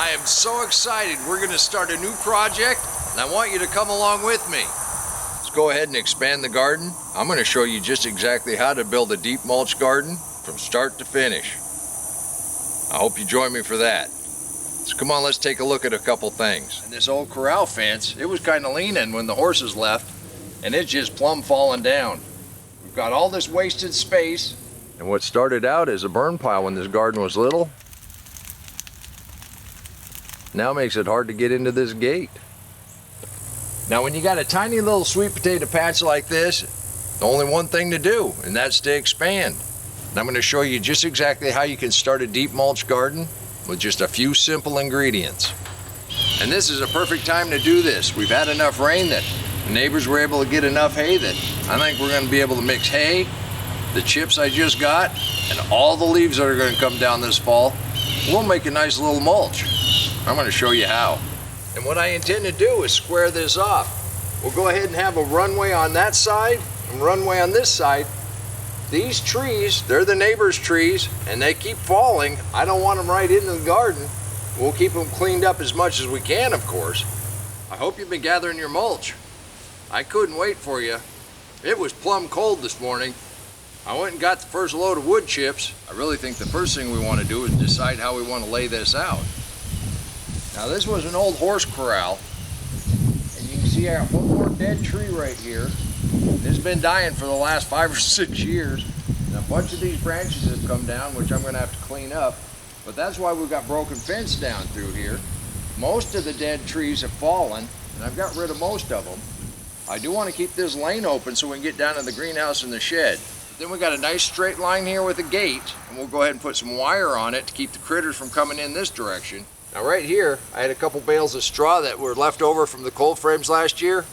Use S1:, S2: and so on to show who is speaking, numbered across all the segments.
S1: I am so excited. We're going to start a new project, and I want you to come along with me. Let's go ahead and expand the garden. I'm going to show you just exactly how to build a deep mulch garden from start to finish. I hope you join me for that. So come on, let's take a look at a couple things. And this old corral fence, it was kind of leaning when the horses left, and it's just plumb falling down. We've got all this wasted space. And what started out as a burn pile when this garden was little, now makes it hard to get into this gate. Now when you got a tiny little sweet potato patch like this, only one thing to do, and that's to expand. And I'm going to show you just exactly how you can start a deep mulch garden with just a few simple ingredients. And this is a perfect time to do this. We've had enough rain that the neighbors were able to get enough hay that I think we're going to be able to mix hay, the chips I just got, and all the leaves that are going to come down this fall. We'll make a nice little mulch. I'm going to show you how. And what I intend to do is square this off. We'll go ahead and have a runway on that side and runway on this side. These trees, they're the neighbors' trees, and they keep falling. I don't want them right into the garden. We'll keep them cleaned up as much as we can, of course. I hope you've been gathering your mulch. I couldn't wait for you. It was plumb cold this morning. I went and got the first load of wood chips. I really think the first thing we want to do is decide how we want to lay this out. Now this was an old horse corral, and you can see I have one more dead tree right here. It's been dying for the last 5 or 6 years, and a bunch of these branches have come down, which I'm going to have to clean up. But that's why we've got broken fence down through here. Most of the dead trees have fallen, and I've got rid of most of them. I do want to keep this lane open so we can get down to the greenhouse and the shed. Then we got a nice straight line here with a gate, and we'll go ahead and put some wire on it to keep the critters from coming in this direction. Now right here, I had a couple bales of straw that were left over from the cold frames last year.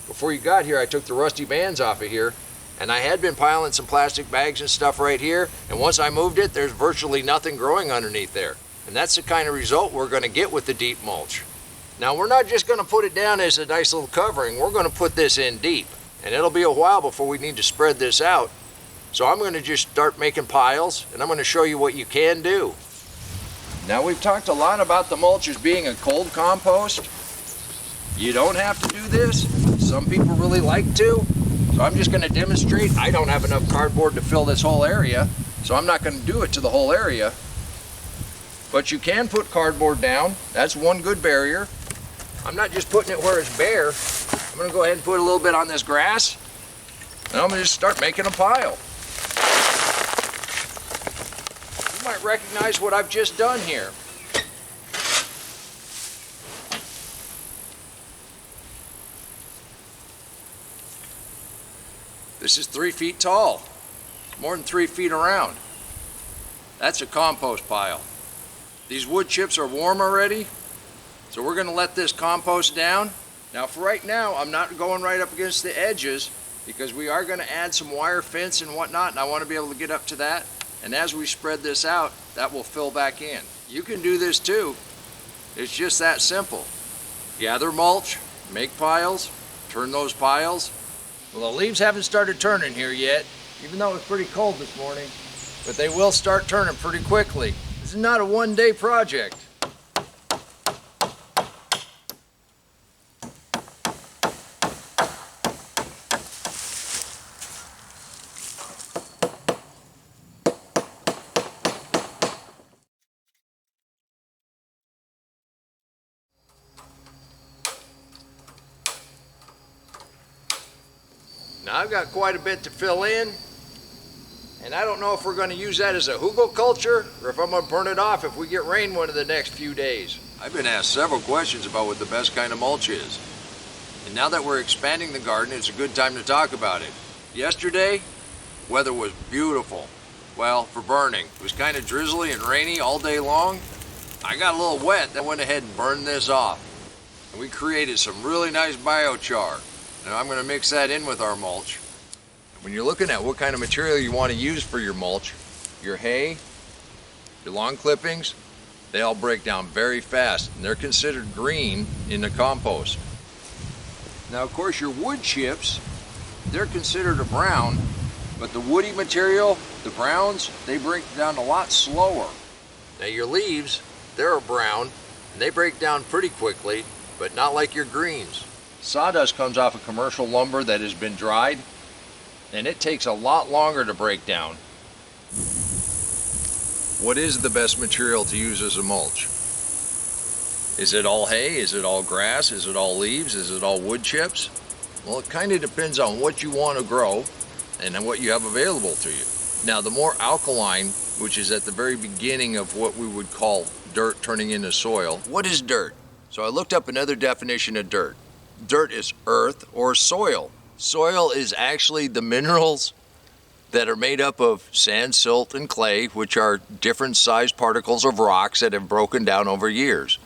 S1: Before you got here, I took the rusty bands off of here, and I had been piling some plastic bags and stuff right here, and once I moved it, there's virtually nothing growing underneath there. And that's the kind of result we're going to get with the deep mulch. Now we're not just going to put it down as a nice little covering, we're going to put this in deep, and it'll be a while before we need to spread this out. So I'm going to just start making piles, and I'm going to show you what you can do. Now we've talked a lot about the mulch as being a cold compost. You don't have to do this. Some people really like to. So I'm just going to demonstrate. I don't have enough cardboard to fill this whole area, so I'm not going to do it to the whole area. But you can put cardboard down. That's one good barrier. I'm not just putting it where it's bare. I'm going to go ahead and put a little bit on this grass, and I'm going to just start making a pile. You might recognize what I've just done here. This is 3 feet tall, more than 3 feet around. That's a compost pile. These wood chips are warm already, so we're going to let this compost down. Now for right now, I'm not going right up against the edges because we are going to add some wire fence and whatnot, and I want to be able to get up to that. And as we spread this out, that will fill back in. You can do this too. It's just that simple. Gather mulch, make piles, turn those piles. Well, the leaves haven't started turning here yet, even though it's pretty cold this morning, but they will start turning pretty quickly. This is not a one-day project. Now I've got quite a bit to fill in, and I don't know if we're going to use that as a hugelkultur or if I'm going to burn it off if we get rain one of the next few days. I've been asked several questions about what the best kind of mulch is. And now that we're expanding the garden, it's a good time to talk about it. Yesterday, weather was beautiful. Well, for burning. It was kind of drizzly and rainy all day long. I got a little wet, then went ahead and burned this off. And we created some really nice biochar. Now I'm going to mix that in with our mulch. When you're looking at what kind of material you want to use for your mulch, your hay, your lawn clippings, they all break down very fast, and they're considered green in the compost. Now of course your wood chips, they're considered a brown, but the woody material, the browns, they break down a lot slower. Now your leaves, they're a brown, And they break down pretty quickly, but not like your greens. Sawdust comes off of commercial lumber that has been dried, and it takes a lot longer to break down. What is the best material to use as a mulch? Is it all hay? Is it all grass? Is it all leaves? Is it all wood chips? Well, it kind of depends on what you want to grow and then what you have available to you. Now, the more alkaline, which is at the very beginning of what we would call dirt turning into soil. What is dirt? So I looked up another definition of dirt. Dirt is earth or soil. Soil is actually the minerals that are made up of sand, silt, and clay, which are different sized particles of rocks that have broken down over years.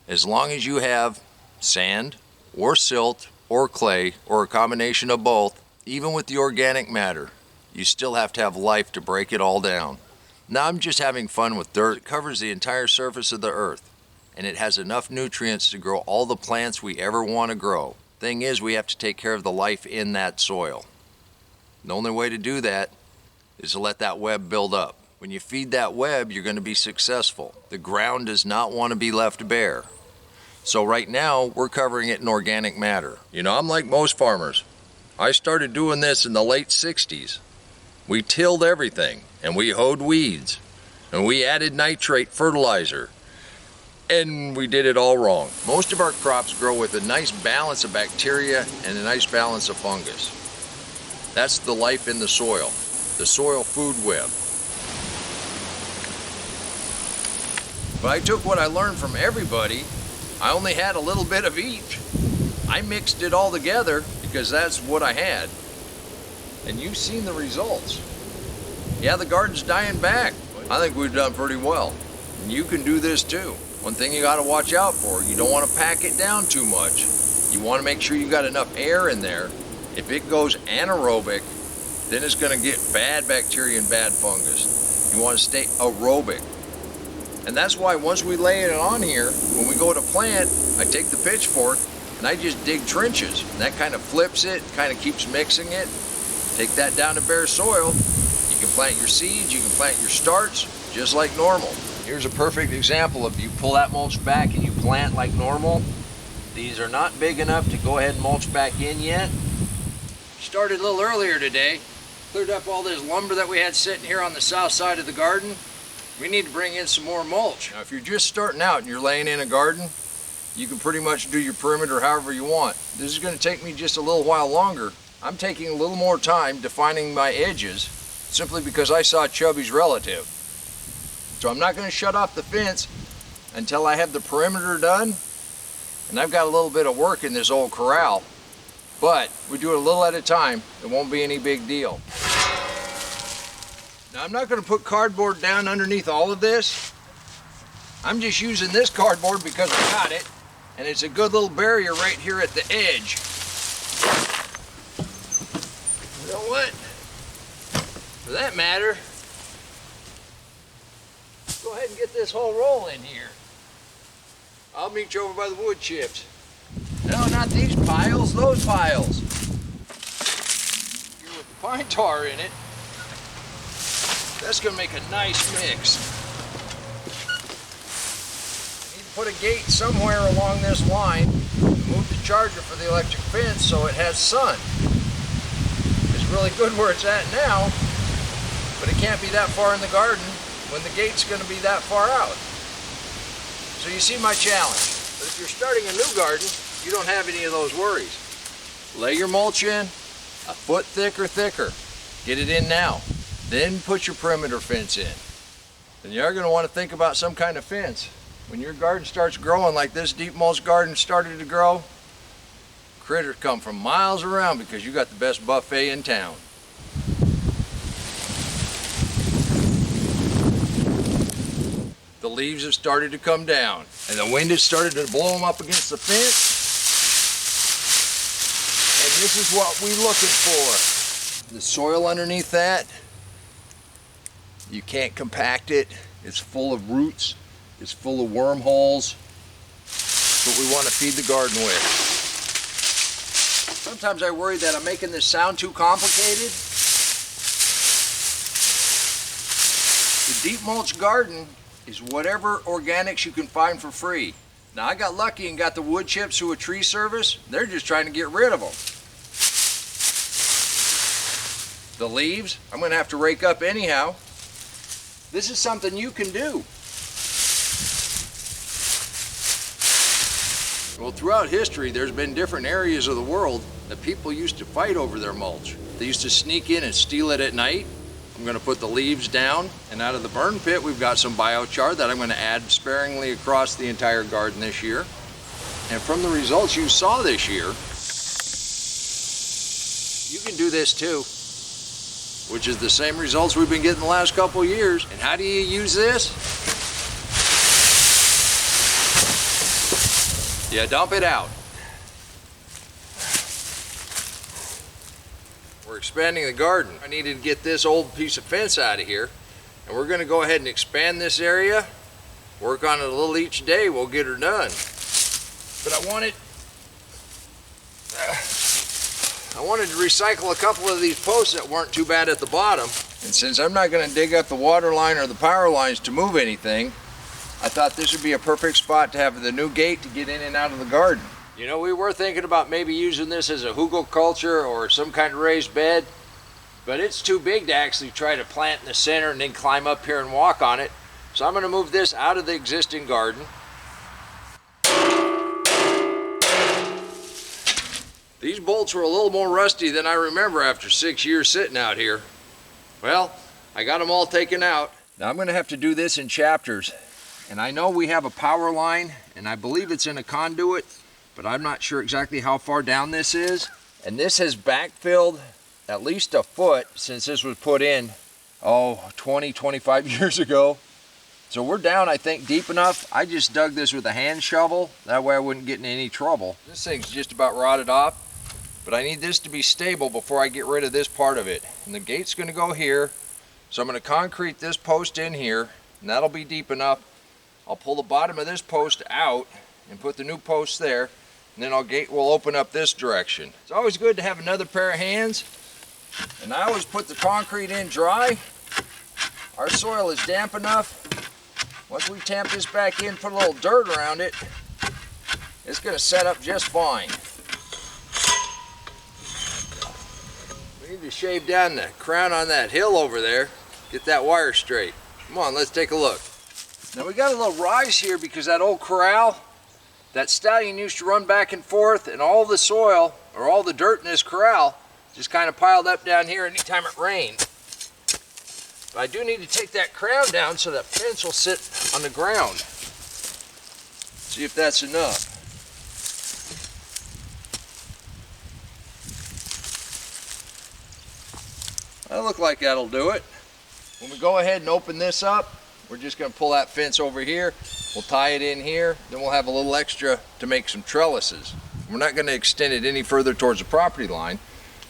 S1: As long as you have sand or silt or clay or a combination of both, even with the organic matter, you still have to have life to break it all down. Now I'm just having fun with dirt. It covers the entire surface of the earth, and it has enough nutrients to grow all the plants we ever want to grow. Thing is, we have to take care of the life in that soil. The only way to do that is to let that web build up. When you feed that web, you're going to be successful. The ground does not want to be left bare. So right now, we're covering it in organic matter. You know, I'm like most farmers. I started doing this in the late 60s. We tilled everything, and we hoed weeds, and we added nitrate fertilizer, and we did it all wrong. Most of our crops grow with a nice balance of bacteria and a nice balance of fungus. That's the life in the soil food web. But I took what I learned from everybody. I only had a little bit of each. I mixed it all together because that's what I had. And you've seen the results. Yeah, the garden's dying back. I think we've done pretty well. And you can do this too. One thing you gotta watch out for, you don't wanna pack it down too much. You wanna make sure you got enough air in there. If it goes anaerobic, then it's gonna get bad bacteria and bad fungus. You wanna stay aerobic. And that's why once we lay it on here, when we go to plant, I take the pitchfork and I just dig trenches. And that kind of flips it, kind of keeps mixing it. Take that down to bare soil. You can plant your seeds, you can plant your starts, just like normal. Here's a perfect example of you pull that mulch back and you plant like normal. These are not big enough to go ahead and mulch back in yet. Started a little earlier today. Cleared up all this lumber that we had sitting here on the south side of the garden. We need to bring in some more mulch. Now, if you're just starting out and you're laying in a garden, you can pretty much do your perimeter however you want. This is going to take me just a little while longer. I'm taking a little more time defining my edges simply because I saw Chubby's relative. So I'm not going to shut off the fence until I have the perimeter done. And I've got a little bit of work in this old corral. But we do it a little at a time. It won't be any big deal. Now I'm not going to put cardboard down underneath all of this. I'm just using this cardboard because I got it. And it's a good little barrier right here at the edge. You know what? For that matter, go ahead and get this whole roll in here. I'll meet you over by the wood chips. No, not these piles, those piles. Here with the pine tar in it. That's going to make a nice mix. I need to put a gate somewhere along this line. Move the charger for the electric fence so it has sun. It's really good where it's at now, but it can't be that far in the garden when the gate's going to be that far out. So you see my challenge. But if you're starting a new garden, you don't have any of those worries. Lay your mulch in a foot thick or thicker. Get it in now. Then put your perimeter fence in. Then you're going to want to think about some kind of fence. When your garden starts growing like this Deep Mulch Garden started to grow, critters come from miles around because you got the best buffet in town. The leaves have started to come down and the wind has started to blow them up against the fence. And this is what we're looking for. The soil underneath that, you can't compact it. It's full of roots. It's full of wormholes. That's what we want to feed the garden with. Sometimes I worry that I'm making this sound too complicated. The Deep Mulch Garden is whatever organics you can find for free. Now I got lucky and got the wood chips through a tree service. They're just trying to get rid of them. The leaves, I'm going to have to rake up anyhow. This is something you can do. Well, throughout history, there's been different areas of the world that people used to fight over their mulch. They used to sneak in and steal it at night. I'm going to put the leaves down, and out of the burn pit, we've got some biochar that I'm going to add sparingly across the entire garden this year. And from the results you saw this year, you can do this too, which is the same results we've been getting the last couple years. And how do you use this? You dump it out. We're expanding the garden. I needed to get this old piece of fence out of here, and we're going to go ahead and expand this area. Work on it a little each day, we'll get her done. But I wanted to recycle a couple of these posts that weren't too bad at the bottom. And since I'm not going to dig up the water line or the power lines to move anything, I thought this would be a perfect spot to have the new gate to get in and out of the garden. You know, we were thinking about maybe using this as a hugelkultur or some kind of raised bed, but it's too big to actually try to plant in the center and then climb up here and walk on it. So I'm going to move this out of the existing garden. These bolts were a little more rusty than I remember after 6 years sitting out here. Well, I got them all taken out. Now I'm going to have to do this in chapters. And I know we have a power line, and I believe it's in a conduit, but I'm not sure exactly how far down this is. And this has backfilled at least a foot since this was put in, 20, 25 years ago. So we're down, I think, deep enough. I just dug this with a hand shovel. That way I wouldn't get in any trouble. This thing's just about rotted off, but I need this to be stable before I get rid of this part of it. And the gate's gonna go here. So I'm gonna concrete this post in here, and that'll be deep enough. I'll pull the bottom of this post out and put the new post there, and then we'll open up this direction. It's always good to have another pair of hands, and I always put the concrete in dry. Our soil is damp enough. Once we tamp this back in, put a little dirt around it, it's going to set up just fine. We need to shave down the crown on that hill over there, get that wire straight. Come on, let's take a look. Now we got a little rise here because that old corral, that stallion used to run back and forth, and all the soil, or all the dirt in this corral, just kind of piled up down here anytime it rained. But I do need to take that crown down so that fence will sit on the ground. See if that's enough. That look like that'll do it. When we go ahead and open this up, we're just going to pull that fence over here. We'll tie it in here. Then we'll have a little extra to make some trellises. We're not going to extend it any further towards the property line,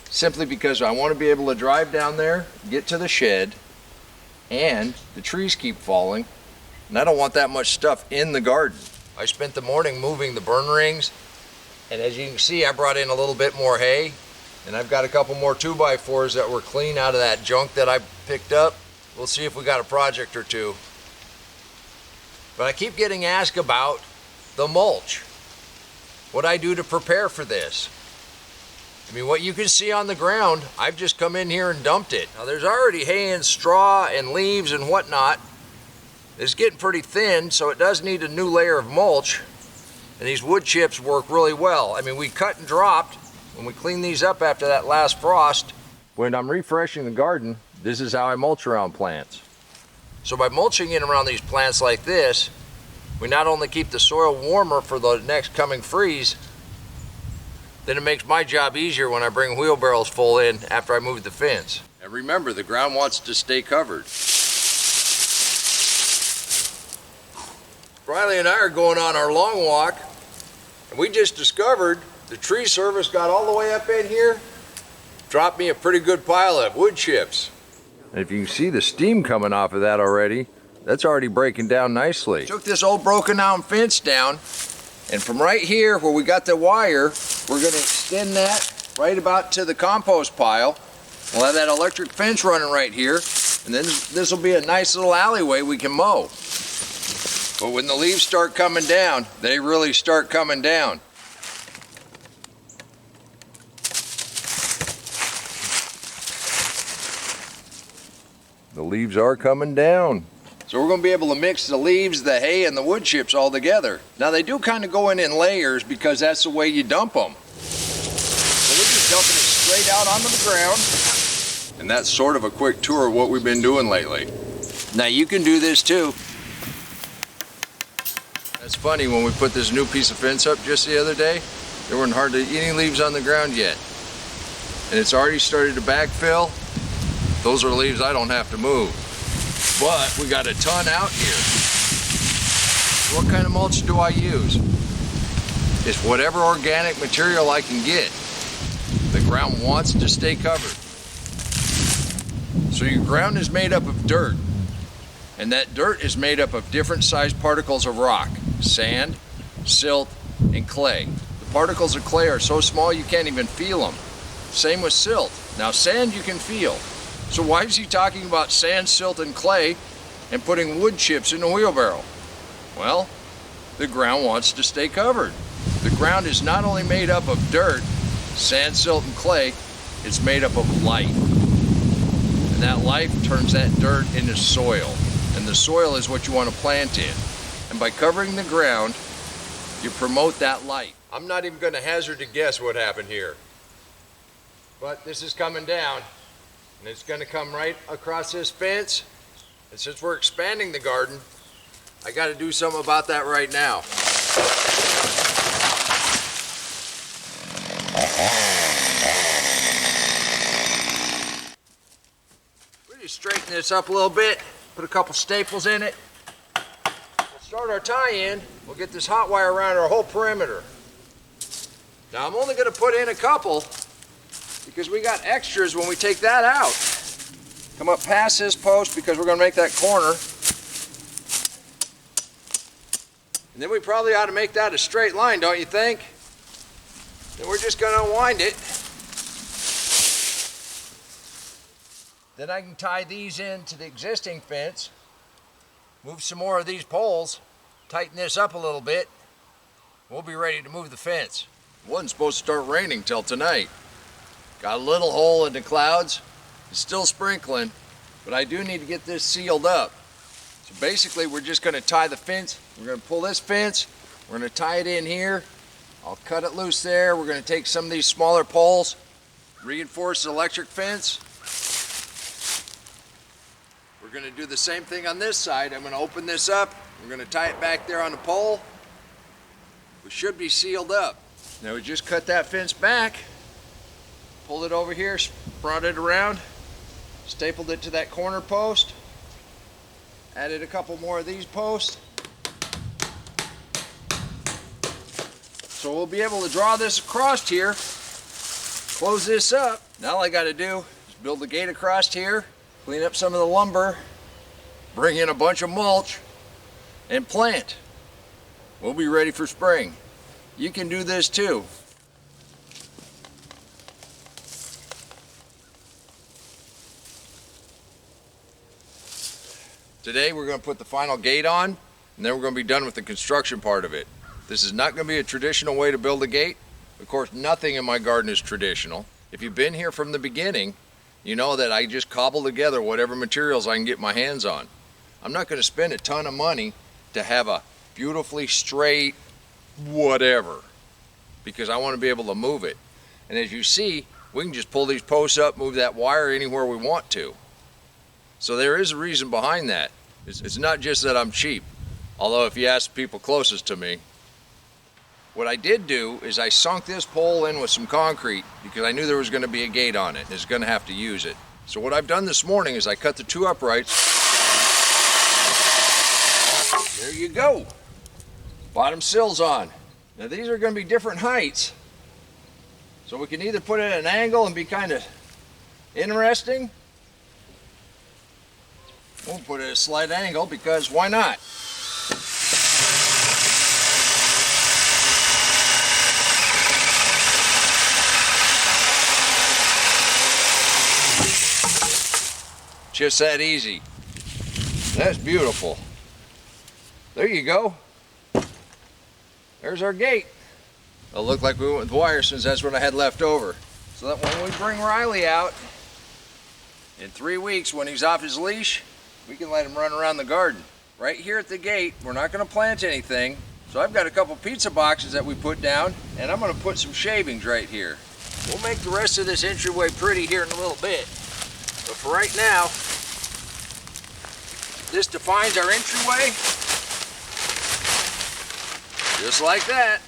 S1: simply because I want to be able to drive down there, get to the shed, and the trees keep falling, and I don't want that much stuff in the garden. I spent the morning moving the burn rings, and as you can see, I brought in a little bit more hay, and I've got a couple more 2x4s that were clean out of that junk that I picked up. We'll see if we got a project or two. But I keep getting asked about the mulch. What I do to prepare for this. I mean, what you can see on the ground, I've just come in here and dumped it. Now there's already hay and straw and leaves and whatnot. It's getting pretty thin, so it does need a new layer of mulch. And these wood chips work really well. I mean, we cut and dropped when we cleaned these up after that last frost. When I'm refreshing the garden, this is how I mulch around plants. So by mulching in around these plants like this, we not only keep the soil warmer for the next coming freeze, then it makes my job easier when I bring wheelbarrows full in after I move the fence. And remember, the ground wants to stay covered. Riley and I are going on our long walk, and we just discovered the tree service got all the way up in here, dropped me a pretty good pile of wood chips. And if you can see the steam coming off of that already, that's already breaking down nicely. Took this old broken down fence down, and from right here where we got the wire, we're going to extend that right about to the compost pile. We'll have that electric fence running right here, and then this will be a nice little alleyway we can mow. But when the leaves start coming down, they really start coming down. The leaves are coming down. So we're going to be able to mix the leaves, the hay, and the wood chips all together. Now they do kind of go in layers because that's the way you dump them. So we're just dumping it straight out onto the ground. And that's sort of a quick tour of what we've been doing lately. Now you can do this too. That's funny, when we put this new piece of fence up just the other day, there weren't hardly any leaves on the ground yet. And it's already started to backfill. Those are leaves I don't have to move. But we got a ton out here. What kind of mulch do I use? It's whatever organic material I can get. The ground wants to stay covered. So your ground is made up of dirt. And that dirt is made up of different sized particles of rock. Sand, silt, and clay. The particles of clay are so small you can't even feel them. Same with silt. Now sand you can feel. So why is he talking about sand, silt, and clay and putting wood chips in a wheelbarrow? Well, the ground wants to stay covered. The ground is not only made up of dirt, sand, silt, and clay, it's made up of life. And that life turns that dirt into soil. And the soil is what you want to plant in. And by covering the ground, you promote that life. I'm not even going to hazard to guess what happened here. But this is coming down. And it's going to come right across this fence. And since we're expanding the garden, I got to do something about that right now. We just straighten this up a little bit, put a couple staples in it. We'll start our tie-in. We'll get this hot wire around our whole perimeter. Now I'm only going to put in a couple, because we got extras when we take that out. Come up past this post because we're going to make that corner. And then we probably ought to make that a straight line, don't you think? Then we're just going to unwind it. Then I can tie these into the existing fence, move some more of these poles, tighten this up a little bit. We'll be ready to move the fence. It wasn't supposed to start raining till tonight. Got a little hole in the clouds. It's still sprinkling, but I do need to get this sealed up. So basically we're just going to tie the fence. We're going to pull this fence. We're going to tie it in here. I'll cut it loose there. We're going to take some of these smaller poles, reinforce the electric fence. We're going to do the same thing on this side. I'm going to open this up. We're going to tie it back there on the pole. We should be sealed up. Now we just cut that fence back. Pulled it over here, brought it around, stapled it to that corner post, added a couple more of these posts. So we'll be able to draw this across here, close this up. Now all I got to do is build the gate across here, clean up some of the lumber, bring in a bunch of mulch, and plant. We'll be ready for spring. You can do this too. Today we're going to put the final gate on, and then we're going to be done with the construction part of it. This is not going to be a traditional way to build a gate. Of course, nothing in my garden is traditional. If you've been here from the beginning, you know that I just cobble together whatever materials I can get my hands on. I'm not going to spend a ton of money to have a beautifully straight whatever, because I want to be able to move it. And as you see, we can just pull these posts up, move that wire anywhere we want to. So there is a reason behind that. It's not just that I'm cheap, although if you ask people closest to me. What I did do is I sunk this pole in with some concrete because I knew there was going to be a gate on it and it's going to have to use it. So what I've done this morning is I cut the two uprights. There you go. Bottom sills on. Now these are going to be different heights. So we can either put it at an angle and be kind of interesting. We'll put it at a slight angle because why not? Just that easy. That's beautiful. There you go. There's our gate. It'll look like we went with wire since that's what I had left over. So that when we bring Riley out in 3 weeks when he's off his leash, we can let him run around the garden. Right here at the gate, we're not going to plant anything. So I've got a couple pizza boxes that we put down, and I'm going to put some shavings right here. We'll make the rest of this entryway pretty here in a little bit. But for right now, this defines our entryway. Just like that.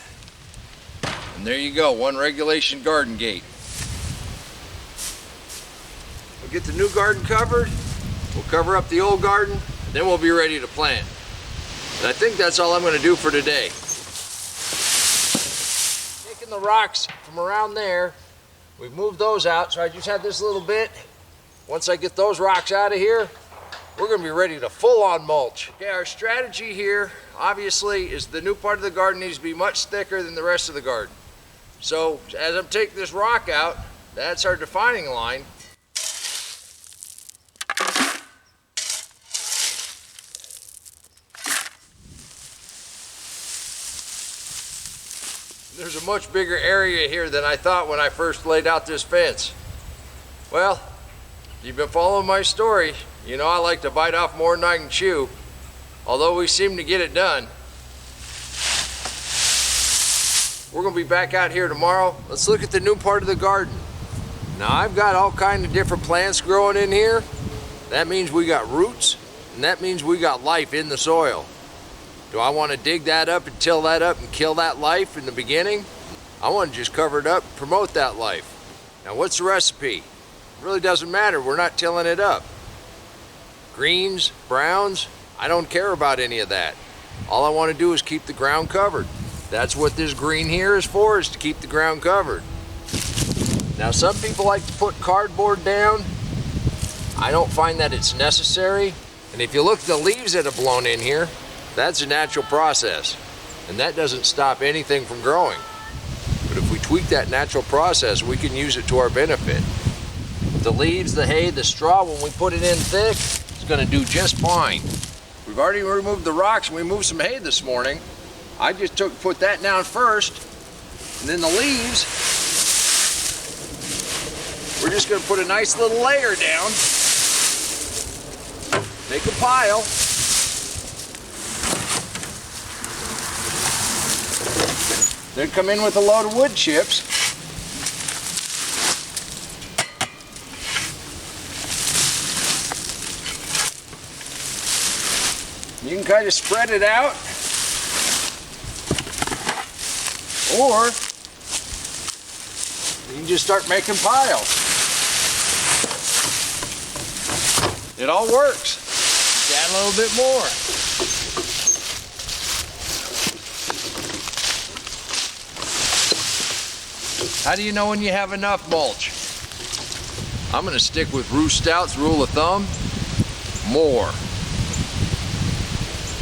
S1: And there you go, one regulation garden gate. We'll get the new garden covered. We'll cover up the old garden, and then we'll be ready to plant. And I think that's all I'm going to do for today. Taking the rocks from around there, we've moved those out, so I just had this little bit. Once I get those rocks out of here, we're going to be ready to full-on mulch. Okay, our strategy here, obviously, is the new part of the garden needs to be much thicker than the rest of the garden. So, as I'm taking this rock out, that's our defining line. There's a much bigger area here than I thought when I first laid out this fence. Well, you've been following my story. You know I like to bite off more than I can chew, although we seem to get it done. We're gonna be back out here tomorrow. Let's look at the new part of the garden. Now I've got all kinds of different plants growing in here. That means we got roots, and that means we got life in the soil. Do I want to dig that up and till that up and kill that life in the beginning? I want to just cover it up, promote that life. Now what's the recipe? It really doesn't matter, we're not tilling it up. Greens, browns, I don't care about any of that. All I want to do is keep the ground covered. That's what this green here is for, is to keep the ground covered. Now some people like to put cardboard down. I don't find that it's necessary. And if you look at the leaves that have blown in here, that's a natural process, and that doesn't stop anything from growing. But if we tweak that natural process, we can use it to our benefit. The leaves, the hay, the straw, when we put it in thick, it's going to do just fine. We've already removed the rocks, and we moved some hay this morning. I just put that down first, and then the leaves, we're just going to put a nice little layer down, make a pile. Then come in with a load of wood chips. You can kind of spread it out, or you can just start making piles. It all works. Just add a little bit more. How do you know when you have enough mulch? I'm going to stick with Ruth Stout's rule of thumb, more.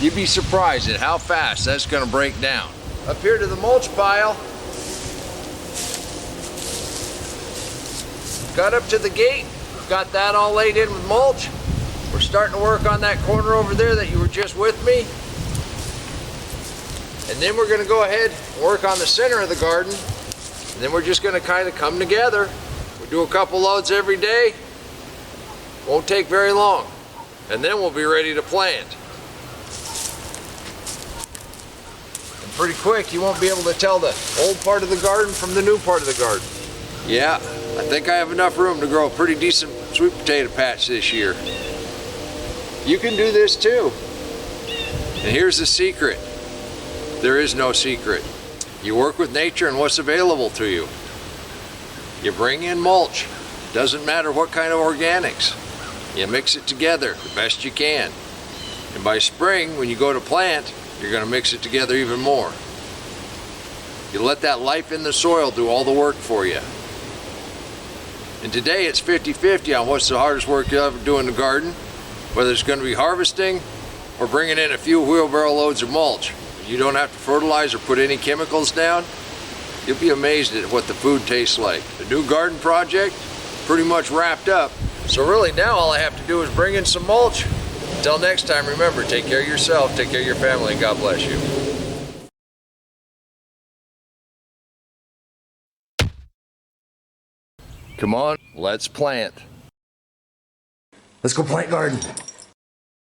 S1: You'd be surprised at how fast that's going to break down. Up here to the mulch pile. Got up to the gate, got that all laid in with mulch. We're starting to work on that corner over there that you were just with me. And then we're going to go ahead and work on the center of the garden. And then we're just going to kind of come together. We do a couple loads every day. Won't take very long. And then we'll be ready to plant. And pretty quick, you won't be able to tell the old part of the garden from the new part of the garden. Yeah, I think I have enough room to grow a pretty decent sweet potato patch this year. You can do this too. And here's the secret. There is no secret. You work with nature and what's available to you. You bring in mulch. Doesn't matter what kind of organics. You mix it together the best you can. And by spring, when you go to plant, you're going to mix it together even more. You let that life in the soil do all the work for you. And today it's 50-50 on what's the hardest work you'll ever do in the garden, whether it's going to be harvesting or bringing in a few wheelbarrow loads of mulch. You don't have to fertilize or put any chemicals down. You'll be amazed at what the food tastes like. The new garden project pretty much wrapped up. So really now all I have to do is bring in some mulch Until next time, remember, take care of yourself, take care of your family, and God bless you. Come on, let's plant.
S2: Let's go plant garden.